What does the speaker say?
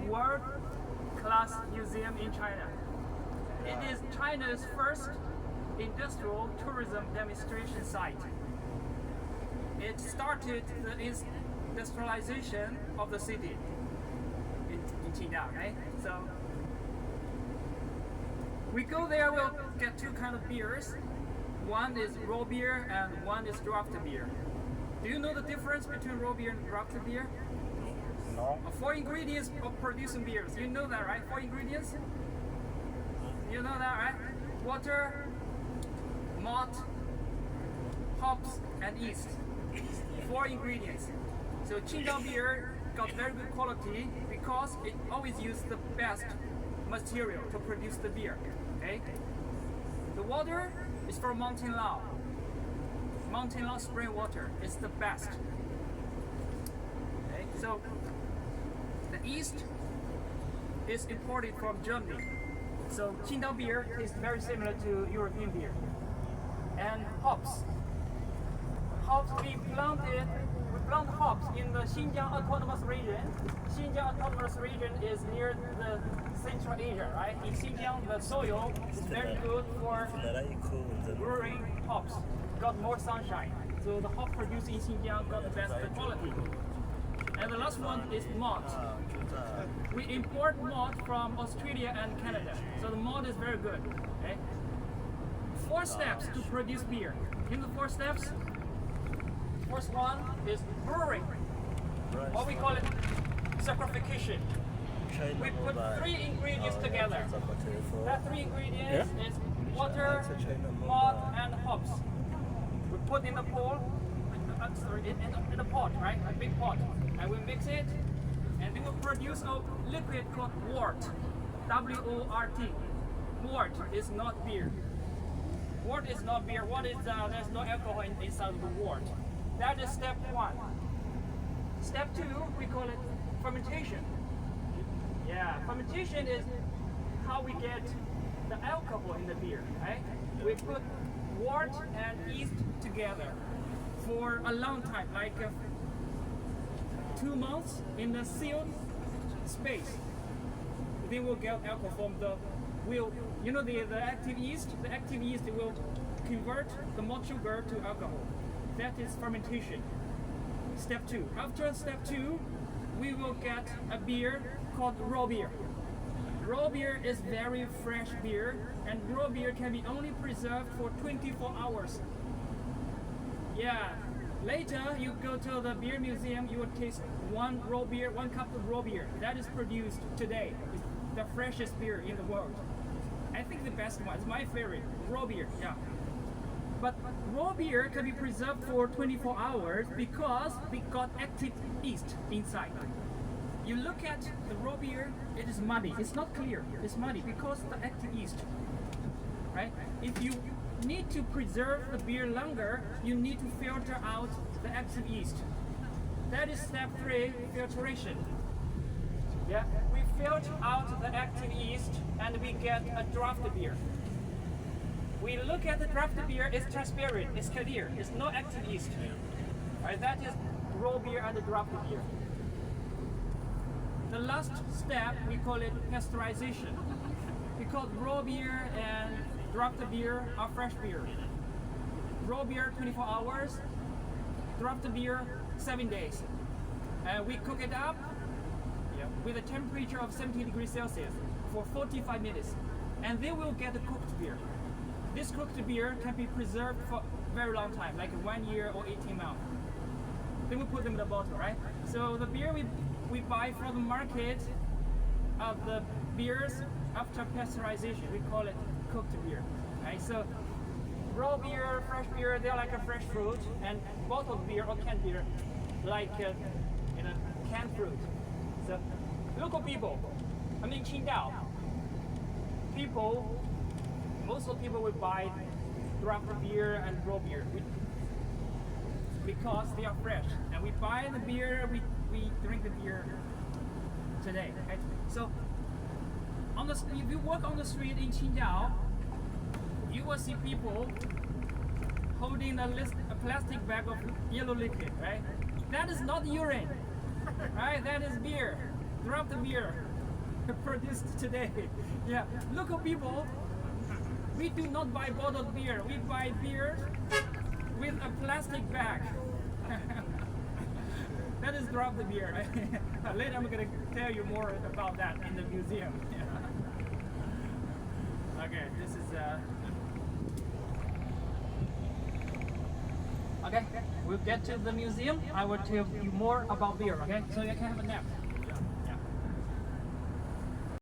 world-class museum in China. It is China's first industrial tourism demonstration site. It started the industrialization of the city in Qingdao, right? So we go there, we'll get two kinds of beers. One is raw beer and one is draft beer. Do you know the difference between raw beer and draft beer? No. 4 ingredients of producing beers. You know that, right? 4 ingredients? You know that, right? Water, malt, hops, and yeast. 4 ingredients. So Qingdao beer got very good quality because it always used the best material to produce the beer. Okay? The water is from Mountain Lao. Mountain Lao spring water is the best. Okay? So the yeast is imported from Germany. So Qingdao beer is very similar to European beer. And hops. Hops, we plant hops in the Xinjiang Autonomous Region. Xinjiang Autonomous Region is near the Central Asia, right? In Xinjiang, the soil is very good for growing hops. Got more sunshine. So the hop produced in Xinjiang got the best quality. And the last one is malt. We import malt from Australia and Canada. So the malt is very good. Okay? 4 steps to produce beer. In the 4 steps, first one is brewing. What we call it saccharification. We put 3 ingredients together. That 3 ingredients is water, malt, and hops. We put in the pot, in a pot, right? A big pot. And we mix it, and we will produce a liquid called wort. W-O-R-T. Wort is not beer. Wort is not beer. What is there's no alcohol inside of the wort. That is step 1. Step 2, we call it fermentation. Yeah, fermentation is how we get the alcohol in the beer, right? We put wort and yeast together for a long time, like 2 months in a sealed space. They will get alcohol from the the active yeast. The active yeast will convert the malt sugar to alcohol. That is fermentation. Step 2. After step 2, we will get a beer called raw beer. Raw beer is very fresh beer, and raw beer can be only preserved for 24 hours. Yeah. Later, you go to the beer museum, you will taste one cup of raw beer. That is produced today. It's the freshest beer in the world. I think the best one, it's my favorite, raw beer, yeah. But raw beer can be preserved for 24 hours because we got active yeast inside. You look at the raw beer, it is muddy. It's not clear. It's muddy because the active yeast. Right? If you need to preserve the beer longer, you need to filter out the active yeast. That is step 3, filtration. Yeah, we filter out the active yeast and we get a draft beer. We look at the draft beer, it's transparent, it's clear, it's no active yeast. Right, that is raw beer and the draft beer. The last step, we call it pasteurization. Because raw beer and draft beer are fresh beer. Raw beer 24 hours, draft beer 7 days. And we cook it up with a temperature of 70 degrees Celsius for 45 minutes. And then we'll get a cooked beer. This cooked beer can be preserved for a very long time, like 1 year or 18 months. Then we put them in the bottle, right? So the beer we buy from the market of the beers after pasteurization, we call it cooked beer, right? So raw beer, fresh beer, they're like a fresh fruit, and bottled beer or canned beer, like canned fruit. So local people, I mean Qingdao, most of the people will buy draft beer and raw beer because they are fresh, and we buy the beer, we drink the beer today. Okay? So if you walk on the street in Qingdao, you will see people holding a plastic bag of yellow liquid, right? That is not urine, right? That is beer. draft beer produced today. Yeah, local people, we do not buy bottled beer. We buy beer with a plastic bag. That is draft beer. Later I'm going to tell you more about that in the museum. Okay, this is okay, we'll get to the museum. I will tell you more about beer, okay? So you can have a nap.